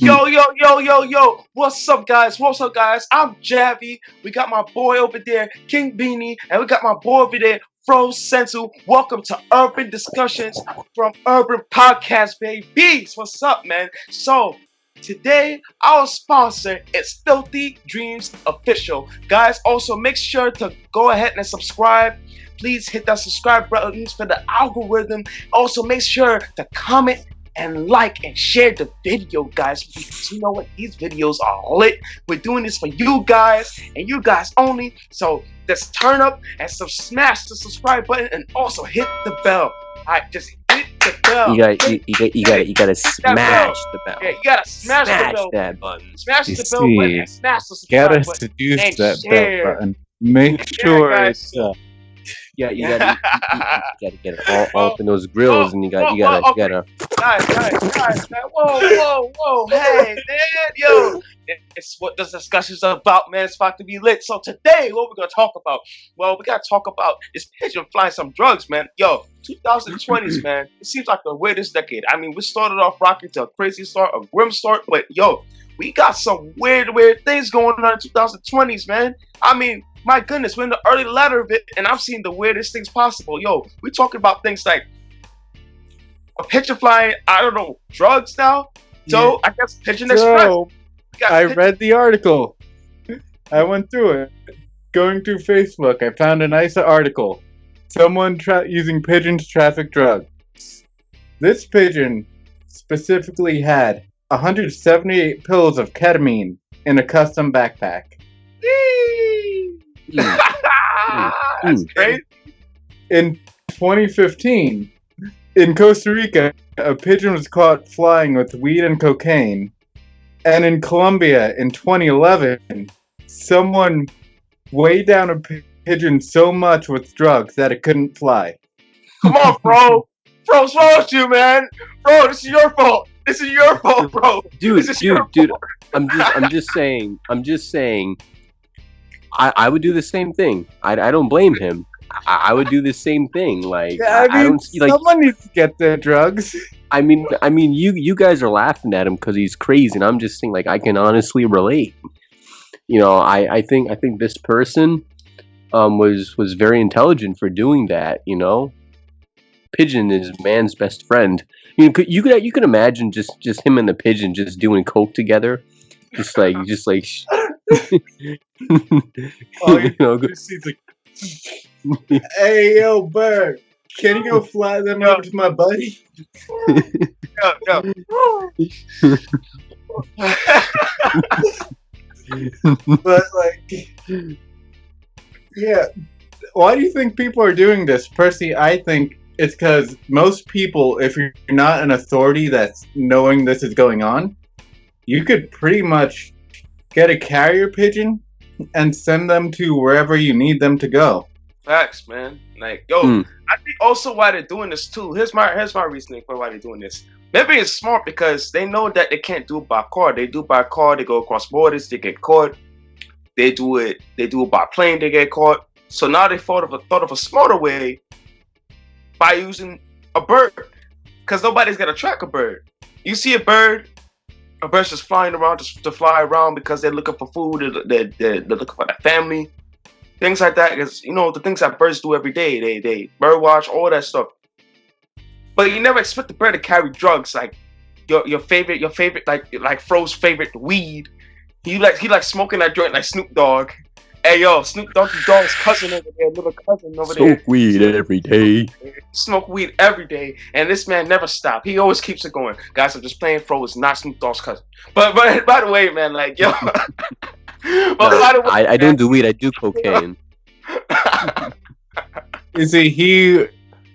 Yo. What's up, guys? I'm JAVY. We got my boy over there, King Beanie, and we got my boy over there, Fro Sensu. Welcome to Urban Discussions from Urban Podcast, babies. What's up, man? So, today, our sponsor is Filthy Dreams Official. Guys, also make sure to go ahead and subscribe. Please hit that subscribe button for the algorithm. Also, make sure to comment and like and share the video, guys, because you know what, these videos are lit. We're doing this for you guys and you guys only. So just turn up and smash the subscribe button and also hit the bell. Alright, just hit the bell. You gotta smash the bell. Yeah, you gotta smash the bell that button. Smash the bell button and smash the subscribe Gotta button. seduce that share. bell button. Make sure guys. it's You gotta get it all up in those grills, and you gotta. Guys, man. Whoa. Hey, man, yo. It's what this discussion's about, man. It's about to be lit. So today, what we're gonna talk about? Well, we gotta talk about is pigeon flying some drugs, man. Yo, 2020s, man. It seems like the weirdest decade. I mean, we started off rocking to a crazy start, a grim start, but yo, we got some weird things going on in 2020s, man. I mean, my goodness, we're in the early ladder of it, and I'm seeing the weirdest things possible. Yo, we talking about things like a pigeon flying, I don't know, drugs now. So I guess Pigeon Express. I read the article. I went through it. Going through Facebook, I found a nice article. Someone using pigeons traffic drugs. This pigeon specifically had 178 pills of ketamine in a custom backpack. That's great. In 2015, in Costa Rica, a pigeon was caught flying with weed and cocaine. And in Colombia, in 2011, someone weighed down a pigeon so much with drugs that it couldn't fly. Come on, bro. What's wrong with you, man? Bro, this is your fault. Bro. Dude. I'm just saying. I would do the same thing. I don't blame him. I would do the same thing. Like, yeah, I don't see, like, someone needs to get their drugs. I mean, you guys are laughing at him because he's crazy, and I'm just saying, like, I can honestly relate. You know, I think this person was very intelligent for doing that. You know, pigeon is man's best friend. You can imagine just him and the pigeon just doing coke together, just like. You know, hey, yo, bird, can you go fly them over to my buddy? Yo. But, like, yeah, why do you think people are doing this? Personally, I think it's because most people, if you're not an authority that's knowing this is going on, you could pretty much get a carrier pigeon and send them to wherever you need them to go. Facts, man. Like, yo, I think also why they're doing this too. Here's my reasoning for why they're doing this. Maybe it's smart because they know that they can't do it by car. They do by car, they go across borders, they get caught. They do it by plane, they get caught. So now they thought of a smarter way by using a bird. Because nobody's gonna track a bird. You see a bird's just flying around to fly around because they're looking for food, they're looking for their family. Things like that, because you know the things that birds do every day. They bird watch, all that stuff. But you never expect the bird to carry drugs like your favorite like Fro's favorite weed. He like smoking that joint like Snoop Dogg. Hey yo, Snoop Dogg's cousin over there, little cousin over there. Smoke weed every day. Smoke weed every day, and this man never stopped. He always keeps it going. Guys, I'm just playing. Fro is not Snoop Dogg's cousin. But by the way, man, like yo. But by the way, I don't do weed. I do cocaine. You see,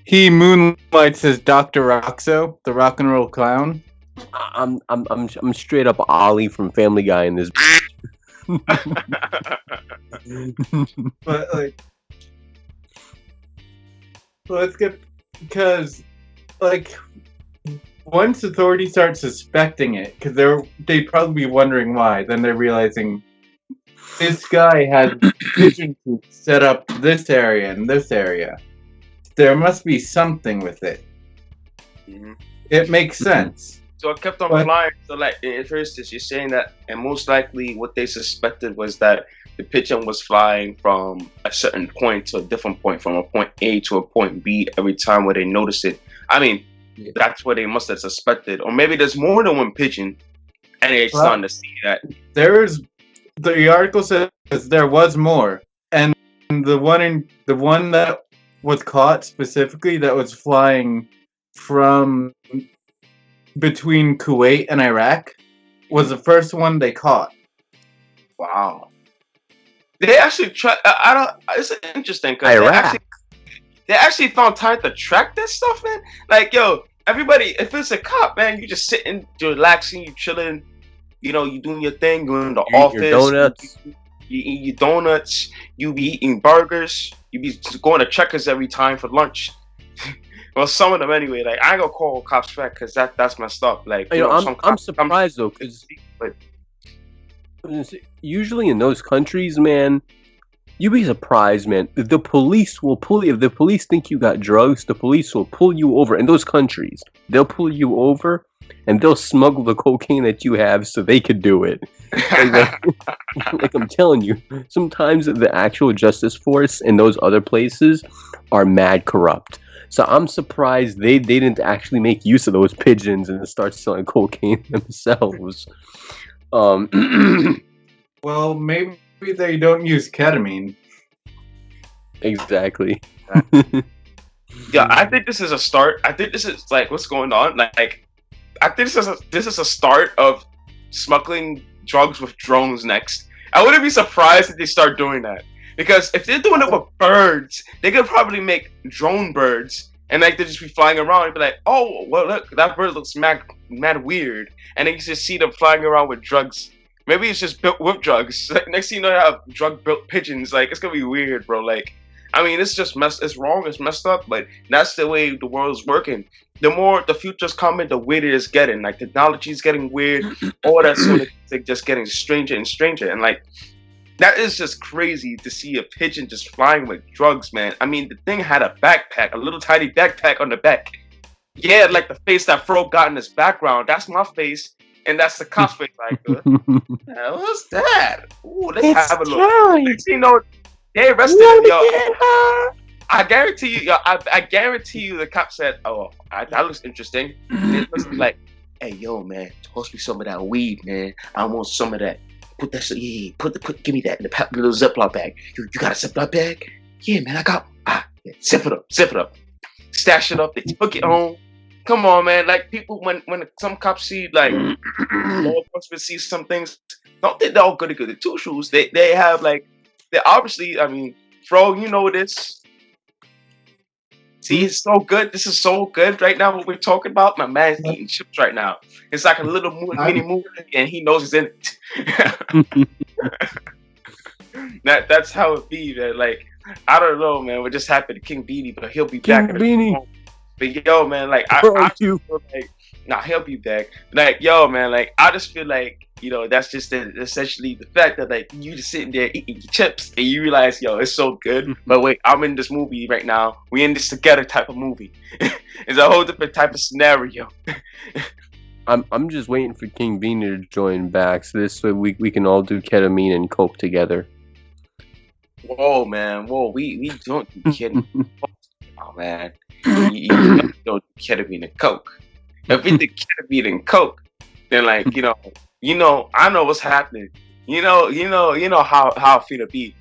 he moonlights as Dr. Roxo, the rock and roll clown. I'm straight up Ollie from Family Guy in this. But like, let's get, because like once authorities start suspecting it, because they'd probably be wondering why. Then they're realizing this guy had pigeon coops set up this area and this area. There must be something with it. Mm-hmm. It makes sense. So it kept on But- flying. So like at first, you're saying that, and most likely what they suspected was that the pigeon was flying from a certain point to a different point, from a point A to a point B every time where they noticed it. I mean, that's what they must have suspected, or maybe there's more than one pigeon, and they're starting to see that. The article says there was more, and the one that was caught specifically that was flying from between Kuwait and Iraq was the first one they caught. Wow. They actually try. I don't. It's interesting because they actually found time to track this stuff, man. Like, yo, everybody, if it's a cop, man, you just sitting, you're relaxing, you chilling, you know, you doing your thing, you're in the office, your donuts. You eat your donuts, you be eating burgers, you be going to Checkers every time for lunch. Well, some of them anyway. Like, I ain't gonna call cops back because that's messed up. Like, You know, I'm surprised though, because usually in those countries, man, you'd be surprised, man. The police will pull you. If the police think you got drugs, the police will pull you over. In those countries, they'll pull you over and they'll smuggle the cocaine that you have so they could do it. Like I'm telling you, sometimes the actual justice force in those other places are mad corrupt. So I'm surprised they didn't actually make use of those pigeons and start selling cocaine themselves. Well, maybe they don't use ketamine. Exactly. Yeah, I think this is a start. I think this is like what's going on. Like, I think this is a start of smuggling drugs with drones next. I wouldn't be surprised if they start doing that, because if they're doing it with birds, they could probably make drone birds, and like they just be flying around and be like, oh, well, look, that bird looks mad weird, and then you just see them flying around with drugs. Maybe it's just built with drugs. Like, next thing you know, you have drug-built pigeons. Like, it's gonna be weird, bro. Like, I mean, it's just it's wrong, it's messed up, but that's the way the world's working. The more the future's coming, the weirder it's getting. Like, technology's getting weird, all that sort of thing just getting stranger and stranger. And like, that is just crazy to see a pigeon just flying with drugs, man. I mean, the thing had a backpack, a little tiny backpack on the back. Yeah, like the face that Fro got in his background. That's my face. And that's the cop's face. Like, what's that? Ooh, let's have a look. You know, they arrested him, yo. I guarantee you, yo. I guarantee you, the cop said, "Oh, that looks interesting." And it was like, "Hey, yo, man, toss me some of that weed, man. I want some of that. Put that, yeah, give me that in the little Ziploc bag. You got a Ziploc bag? Yeah, man, I got. Yeah, zip it up, stash it up. They took it home. Come on, man. Like, people, when some cops see, like, law enforcement sees some things, don't think they're all goody two shoes. They have, like, they obviously, I mean, Fro, you know this. See, it's so good. This is so good right now, what we're talking about. My man's eating chips right now. It's like a little mini movie, and he knows he's in it. That's how it be, man. Like, I don't know, man, what just happened to King Beanie, but he'll be back. King Beanie. But yo, man, like, I feel like, nah, he'll be back. Like, yo, man, like, I just feel like, you know, that's just essentially the fact that, like, you just sitting there eating your chips and you realize, yo, it's so good. But wait, I'm in this movie right now. We in this together type of movie. It's a whole different type of scenario. I'm just waiting for King Beanie to join back, so this way we can all do ketamine and coke together. Whoa, man, whoa, we don't do ketamine. Oh, man. You don't do ketamine and coke. If we did ketamine and coke, then, like, you know, I know what's happening. You know how I feel to be.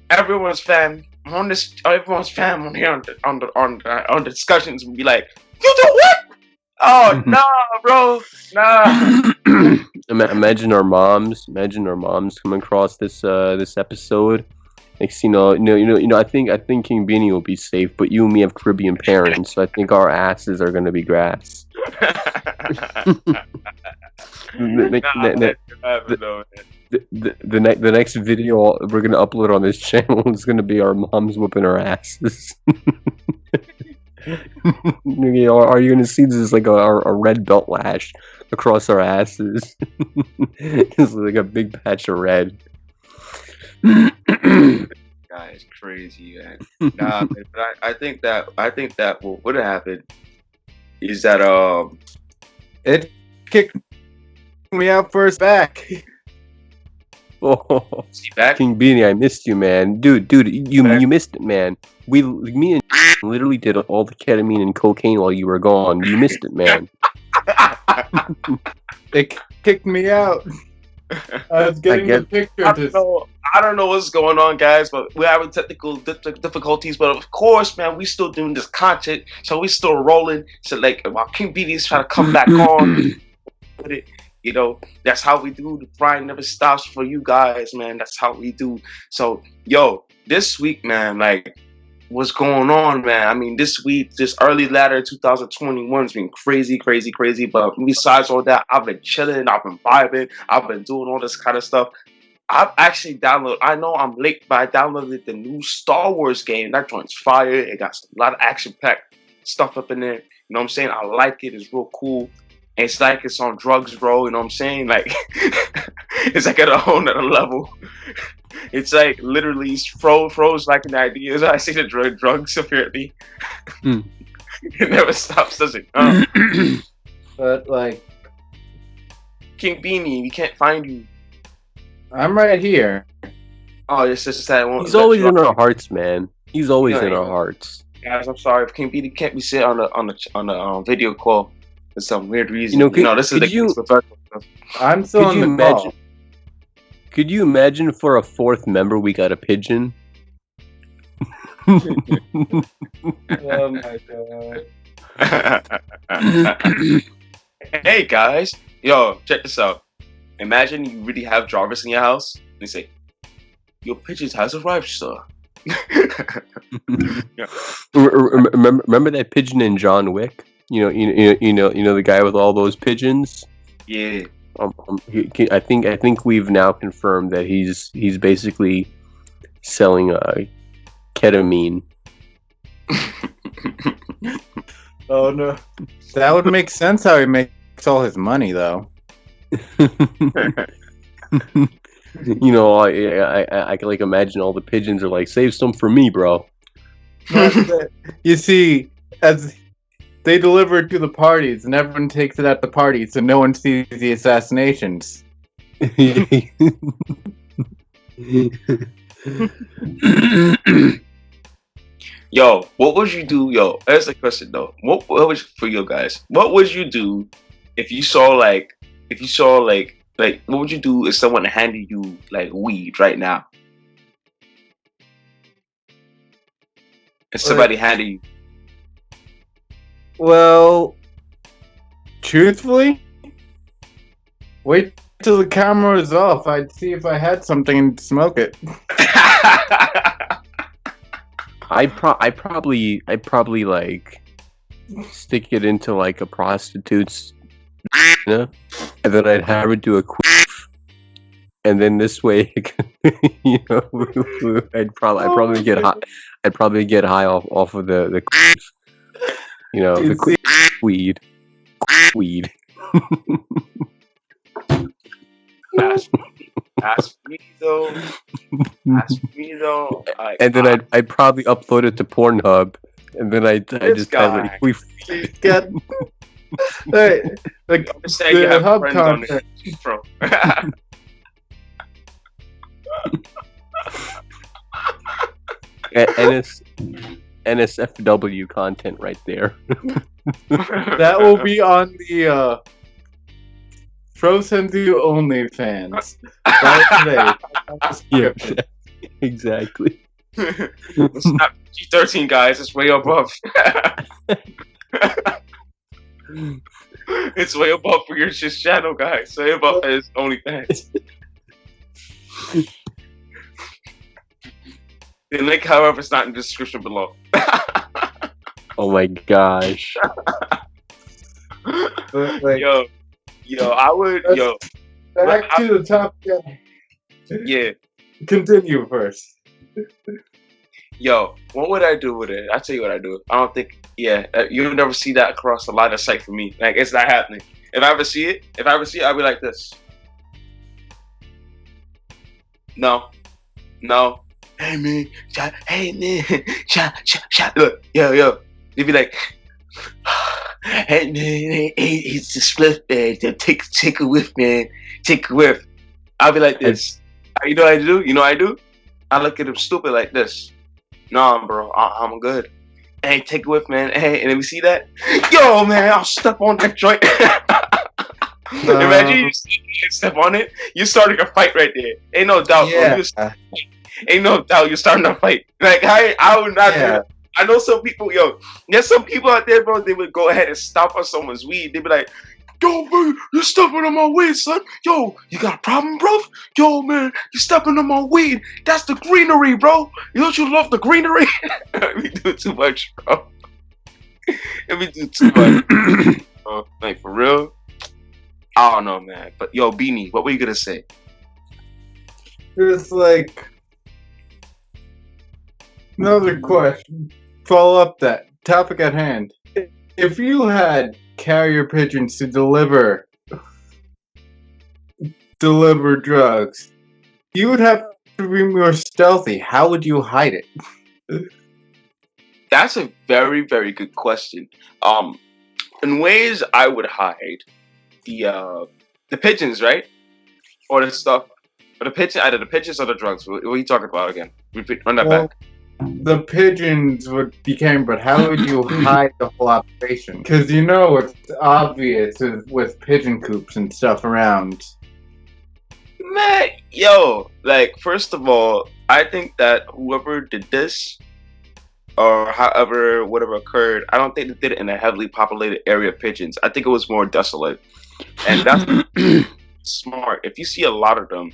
Everyone's fam on here on the discussions will be like, you do what? Oh, nah, bro, nah. Imagine our moms coming across this episode. Next, you know, I think King Beanie will be safe, but you and me have Caribbean parents, so I think our asses are gonna be grass. The next video we're gonna upload on this channel is gonna be our moms whooping our asses. You know, are you gonna see this like a red belt lash across our asses? It's like a big patch of red. Guy is crazy, man. Nah, man, but I think that what would have happened is that It kicked me out first back. Oh, See back? King Beanie, I missed you, man. Dude, you missed it, man. Me and literally did all the ketamine and cocaine while you were gone. You missed it, man. It kicked me out. I was getting the picture. I don't know what's going on, guys, but we're having technical difficulties. But of course, man, we still doing this content, so we still rolling. So like, while King Beanie is trying to come back on, with it, you know, that's how we do. The grind never stops for you guys, man. That's how we do. So, yo, this week, man, like, what's going on, man? I mean, this week, this early ladder 2021 has been crazy. But besides all that, I've been chilling, I've been vibing, I've been doing all this kind of stuff. I've actually downloaded, I know I'm late, but I downloaded the new Star Wars game. That joint's fire. It got a lot of action-packed stuff up in there. You know what I'm saying? I like it. It's real cool. It's like it's on drugs, bro. You know what I'm saying? Like, it's like at a whole nother level. It's like literally froze like an idea. I see the drugs apparently. It never stops, does it? But like, King Beanie, we can't find you. I'm right here. Oh, it's just that one. He's always in our hearts, man. He's always in our hearts. Guys, I'm sorry if King Beanie can't be sitting on the video call for some weird reason. This is I'm still on the call. Could you imagine for a fourth member we got a pigeon? Oh my god. Hey guys, yo, check this out. Imagine you really have Jarvis in your house. And they say, "Your pigeon has arrived, sir." Remember that pigeon in John Wick? You know the guy with all those pigeons. Yeah. I think we've now confirmed that he's basically selling ketamine. Oh no, that would make sense how he makes all his money though. You know, I can like imagine all the pigeons are like, save some for me, bro. You see, as they deliver it to the parties, and everyone takes it at the parties, so no one sees the assassinations. Yo, what would you do? Yo, that's a question though. What was for you guys? What would you do if you saw like what would you do if someone handed you like weed right now? If somebody handed you. Well, truthfully, wait till the camera is off. I'd see if I had something and smoke it. I'd probably like stick it into like a prostitute's, and then I'd have her do a queef, and then this way, you know, I'd probably get high. I'd probably get high off of the queef, you know, the weed. Ask me though. And then I'd probably upload it to Pornhub, and then I just have it. He's got the hub content. NSFW content right there. That will be on the Frozen to OnlyFans. Yeah, exactly. It's not G13, guys. It's way above. It's way above for your channel, guys. Way above his OnlyFans. The link, however, is not in the description below. Oh my gosh. Back to the top guy. Yeah. Continue first. Yo, what would I do with it? I'll tell you what I do. I don't think, you'll never see that across a line of sight for me. Like, it's not happening. If I ever see it, I'll be like this. No. Hey man, look, yo. They'd be like, hey man, it's a split, man. Take a whiff, man. Take a whiff. I'll be like this. You know what I do? You know what I do? I look at him stupid like this. Nah, bro, I'm good. Hey, take a whiff, man. Hey, and then we see that. Yo, man, I'll step on that joint. Imagine you step on it. You starting a fight right there. Ain't no doubt, bro. Ain't no doubt you're starting a fight. Like I would not do that. I know some people, there's some people out there, bro, they would go ahead and stomp on someone's weed. They'd be like, yo, man, you're stepping on my weed, son. Yo, you got a problem, bro? Yo, man, you're stepping on my weed. That's the greenery, bro. Don't you love the greenery? We do too much, bro. We do too much. Like, for real? I don't know, man. But, yo, Beanie, what were you going to say? It's like... Another question. Follow up that. Topic at hand. If you had carrier pigeons to deliver drugs, you would have to be more stealthy. How would you hide it? That's a very, very good question. In ways I would hide the pigeons, right? Or the stuff. Or the pigeon, either the pigeons or the drugs. What are you talking about again? Run that back. The pigeons would be carrying, but how would you hide the whole operation? Because it's obvious with pigeon coops and stuff around. Man, first of all, I think that whoever did this, or however, whatever occurred, I don't think they did it in a heavily populated area of pigeons. I think it was more desolate. And that's smart. If you see a lot of them,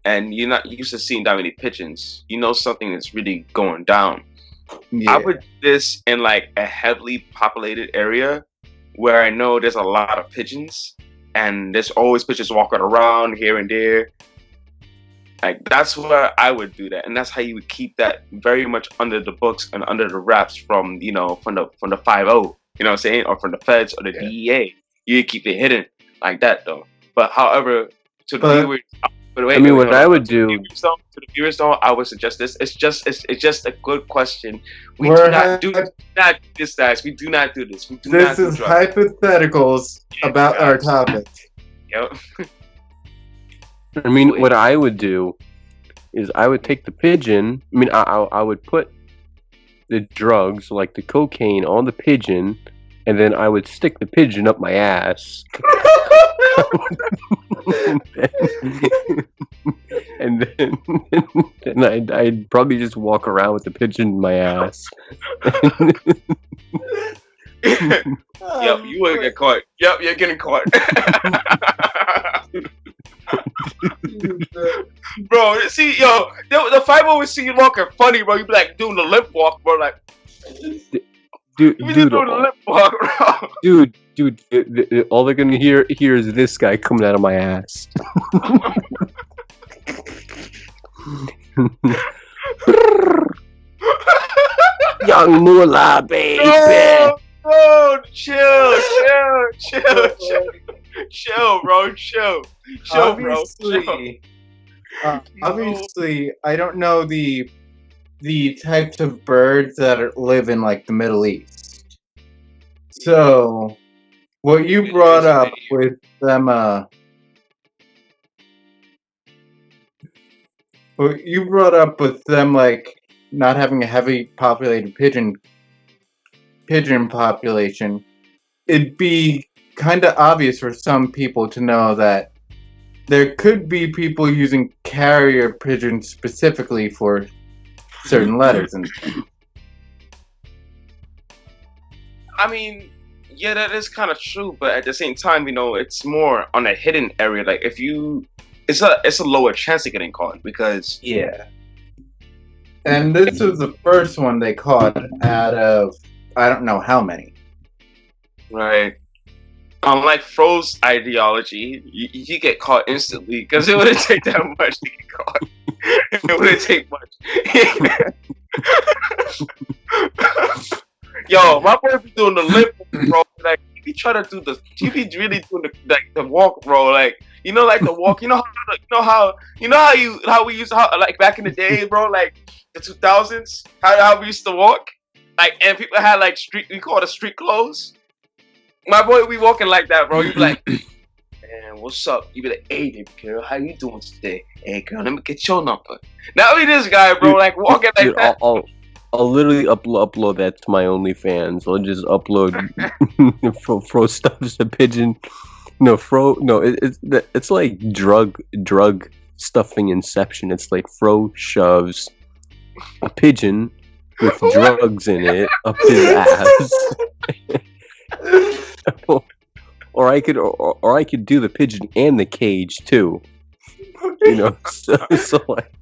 and you're not used to seeing that many pigeons, something is really going down. Yeah. I would do this in like a heavily populated area where I know there's a lot of pigeons and there's always pigeons walking around here and there. Like, that's where I would do that, and that's how you would keep that very much under the books and under the wraps from the 5-0, you know what I'm saying, or from the feds or the DEA. You keep it hidden like that though. But however, to the viewers. What I would do to the viewers, though, I would suggest this. It's just a good question. We do not do this, guys. We do not do this. This is hypotheticals about our topic. Yep. What I would do is I would take the pigeon. I would put the drugs, like the cocaine, on the pigeon, and then I would stick the pigeon up my ass. and then I'd probably just walk around with the pigeon in my ass. Yep, you would get caught. Yep, you're getting caught. Bro, see, the 5 would see you walking funny, bro. You'd be like doing the lip walk, bro, like. Dude, all they're gonna hear is this guy coming out of my ass. Young moolah, baby. No, chill, bro, chill, obviously, I don't know the types of birds that live in like the Middle East. So, what you brought up with them, like not having a heavy populated pigeon population, it'd be kind of obvious for some people to know that there could be people using carrier pigeons specifically for certain letters and stuff. Yeah, that is kind of true, but at the same time, it's more on a hidden area. Like, it's a lower chance of getting caught because and this was the first one they caught out of I don't know how many. Right. Unlike Fro's ideology, you get caught instantly because it wouldn't take that much to get caught. It wouldn't take much. Yo, my boy be doing the lip, bro. Like, he be trying to do he be really doing the walk, bro. Like, like the walk. How we used to, like back in the day, bro. Like the 2000s, how we used to walk. Like, and people had like we call it street clothes. My boy, we walking like that, bro. You be like, man, what's up? You be like, hey, baby girl, how you doing today? Hey, girl, let me get your number. Now we this guy, bro, like walking like that. I'll literally upload that to my OnlyFans. I'll just upload Fro stuffs a pigeon. No, it's like drug stuffing Inception. It's like Fro shoves a pigeon with drugs in it up his ass. or I could do the pigeon and the cage too. You know, so like.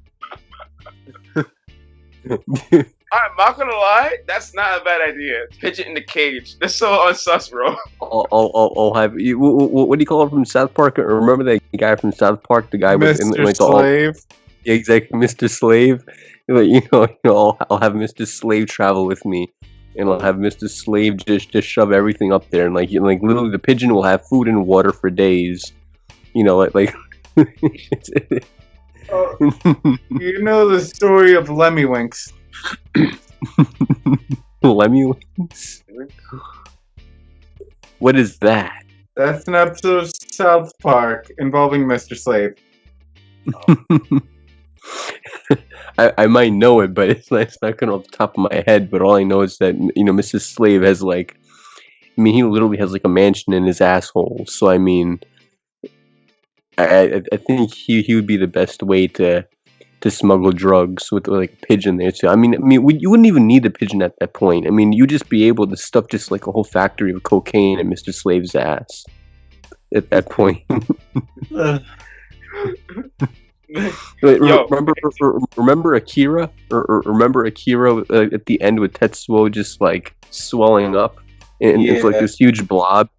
I'm not gonna lie, that's not a bad idea. Pigeon in the cage. That's so unsus, bro. I'll have you. What do you call him from South Park? Remember that guy from South Park? The guy with Mr. Slave. Yeah, exactly, Mr. Slave. Like, I'll have Mr. Slave travel with me, and I'll have Mr. Slave just shove everything up there, and like literally the pigeon will have food and water for days. You know, like. You know the story of Lemmywinks. Lemmywinks? What is that? That's an episode of South Park involving Mr. Slave. I might know it, but it's not going off the top of my head. But all I know is that Mr. Slave has he literally has like a mansion in his asshole. So I mean, I think he would be the best way to smuggle drugs with like a pigeon there too. I mean, you wouldn't even need a pigeon at that point. I mean, you'd just be able to stuff just like a whole factory of cocaine in Mr. Slave's ass at that point. Remember Akira? Or remember Akira at the end with Tetsuo just like swelling up and it's like this huge blob.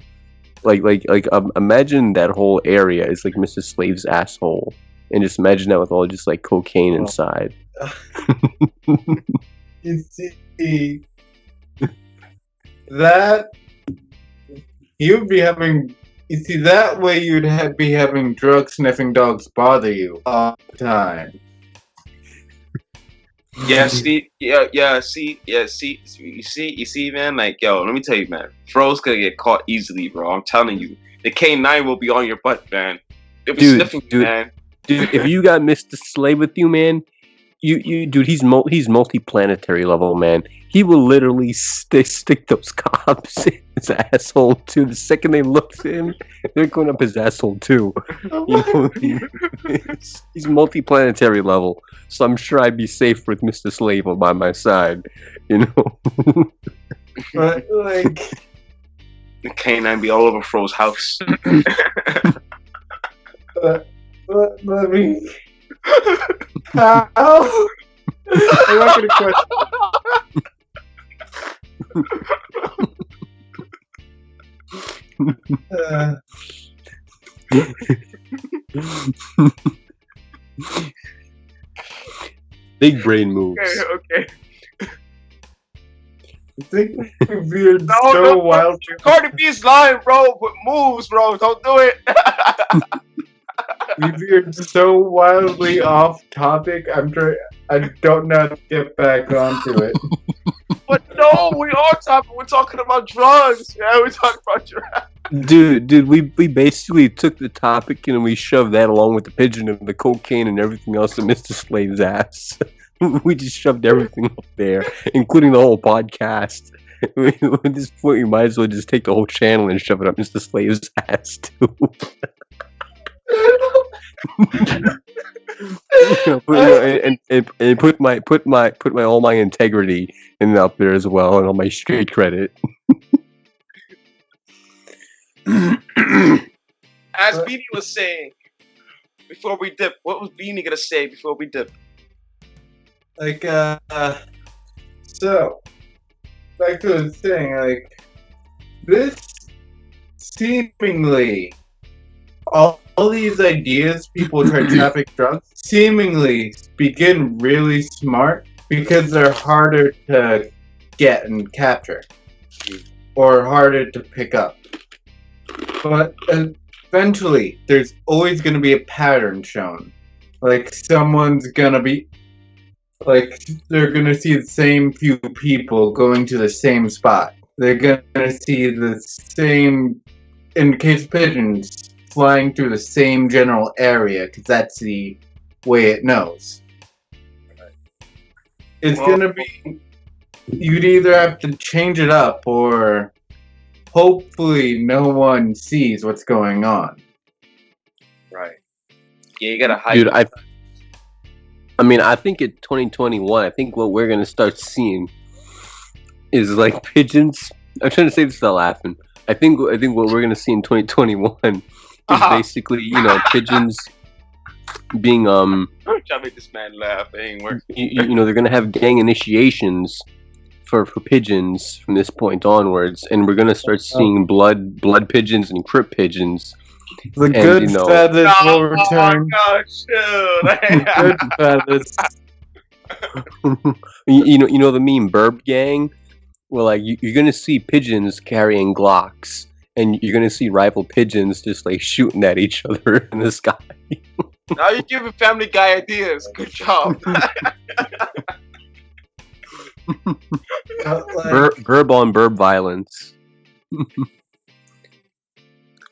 Imagine that whole area is like Mr. Slave's asshole. And just imagine that with all just like cocaine inside. You see, that you'd be having. You see, that way you'd be having drug sniffing dogs bother you all the time. See, you see, man. Like, yo, let me tell you, man. Fro's gonna get caught easily, bro. I'm telling you, the K9 will be on your butt, man. They'll be sniffing you, man. Dude, if you got Mr. Slave with you, man, dude, he's multi-planetary level, man. He will literally stick those cops in his asshole too. The second they look at him, they're going up his asshole too. He's multi-planetary level, so I'm sure I'd be safe with Mr. Slave by my side. But like, the K9 be all over Fro's house. Let me. How? I'm not gonna question. Big brain moves. Okay. I think we veered so wild. Cardi B's lying, bro. With moves, bro. Don't do it. We veered so wildly off topic. I don't know how to get back onto it. But no, we are talking. We're talking about drugs. Yeah, we're talking about drugs. Dude, we basically took the topic and we shoved that along with the pigeon and the cocaine and everything else in Mr. Slave's ass. We just shoved everything up there, including the whole podcast. At this point, we might as well just take the whole channel and shove it up Mr. Slave's ass too. And put my all my integrity in up there as well, and all my street credit. As Beanie was saying before we dip, what was Beanie gonna say before we dip? Like, so like I was saying, like, this seemingly all these ideas people try to traffic drugs seemingly begin really smart because they're harder to get and capture or harder to pick up. But eventually, there's always going to be a pattern shown. Like, someone's going to be... Like, they're going to see the same few people going to the same spot. they're gonna see the same, in the case of pigeons, flying through the same general area, because that's the way it knows. It's gonna be, you'd either have to change it up, or hopefully no one sees what's going on. Right. Yeah, you gotta hide. Dude, I mean, I think in 2021, I think what we're gonna start seeing is like pigeons. I'm trying to say this without laughing. I think what we're gonna see in 2021 is basically, pigeons being I'm trying to make this man laugh. It ain't working. They're gonna have gang initiations for pigeons from this point onwards, and we're gonna start seeing blood pigeons and crip pigeons. The good feathers will return. Oh, Good feathers. You know the meme Burb Gang? Well, like you're gonna see pigeons carrying Glocks, and you're gonna see rival pigeons just like shooting at each other in the sky. Now you're giving Family Guy ideas. Good job. Burb on burb violence.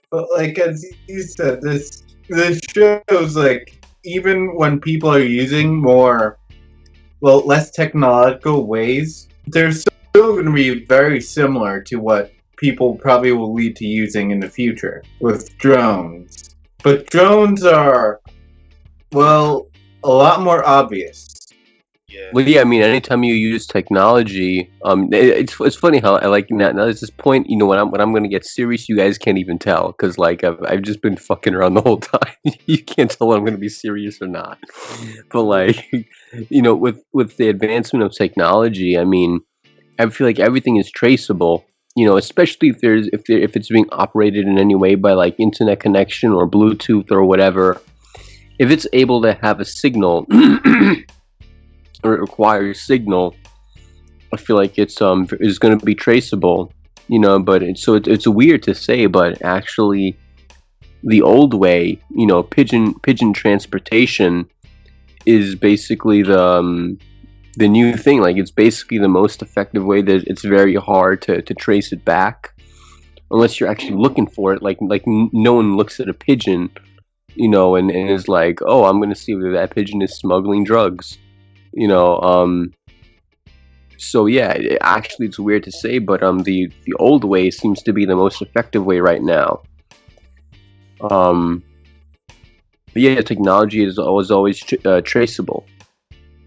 But like as you said, this shows like even when people are using less technological ways, they're still going to be very similar to what people probably will lead to using in the future with drones. But drones are, a lot more obvious. Yeah. Well, yeah, I mean, anytime you use technology, it's funny how I like now at this point, when I'm gonna get serious, you guys can't even tell because like I've just been fucking around the whole time. You can't tell when I'm gonna be serious or not. But like, with the advancement of technology, I mean, I feel like everything is traceable. Especially if it's being operated in any way by like internet connection or Bluetooth or whatever. If it's able to have a signal. Or it requires signal, I feel like it's is going to be traceable, but it's weird to say, but actually the old way, pigeon transportation is basically the new thing. Like it's basically the most effective way that it's very hard to trace it back unless you're actually looking for it. Like no one looks at a pigeon, and is like, oh, I'm going to see whether that pigeon is smuggling drugs. So yeah, actually it's weird to say, but the old way seems to be the most effective way right now. But yeah, technology is always traceable.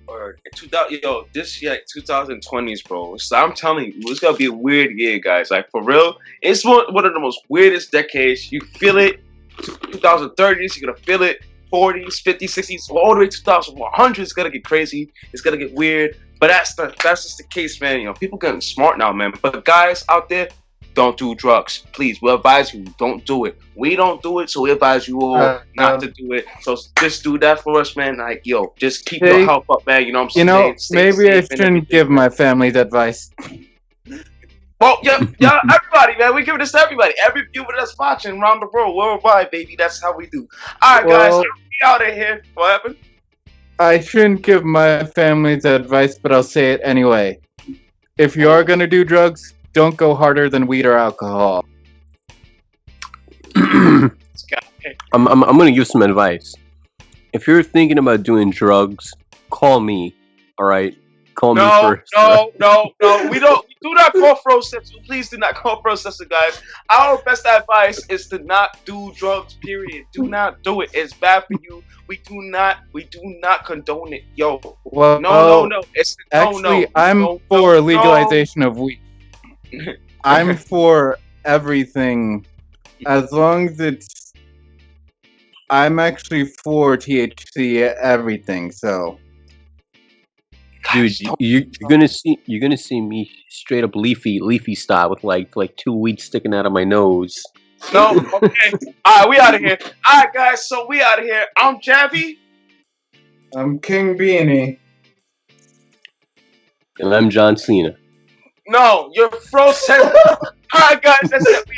Or 2020s, bro. So I'm telling you, it's gonna be a weird year, guys. Like for real, it's one of the most weirdest decades. You feel it. 2030s, you're gonna feel it. 40s, 50s, 60s, all the way to 2100s. It's gonna get crazy. It's gonna get weird. But that's just the case, man. People getting smart now, man. But guys out there, don't do drugs, please. We advise you, don't do it. We don't do it, so we advise you all not to do it. So just do that for us, man. Like, just keep your health up, man. You know what I'm saying? Maybe I shouldn't give my family's advice. Well, yeah, everybody, man. We give this to everybody. Every viewer that's watching around the world, worldwide, baby. That's how we do. All right, guys, we out of here. What happened? I shouldn't give my family's advice, but I'll say it anyway. If you are gonna do drugs, don't go harder than weed or alcohol. I'm gonna give some advice. If you're thinking about doing drugs, call me. All right. Call me first. No. We do not call processor. Please do not call processor, guys. Our best advice is to not do drugs. Period. Do not do it. It's bad for you. We do not condone it. No. It's actually, I'm for legalization of weed. I'm for everything, as long as it's. I'm actually for THC everything. So. Dude, you're gonna see me straight up leafy style with like 2 weeds sticking out of my nose. No, okay. Alright, we out of here. Alright guys, so we out of here. I'm JAVY. I'm King Beanie. And I'm John Cena. No, you're frozen. Alright guys, that's it.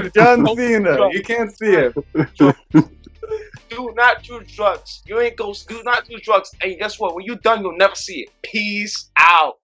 He's John Cena. You can't see it. Do not do drugs. You ain't ghost. Do not do drugs. And guess what? When you're done, you'll never see it. Peace out.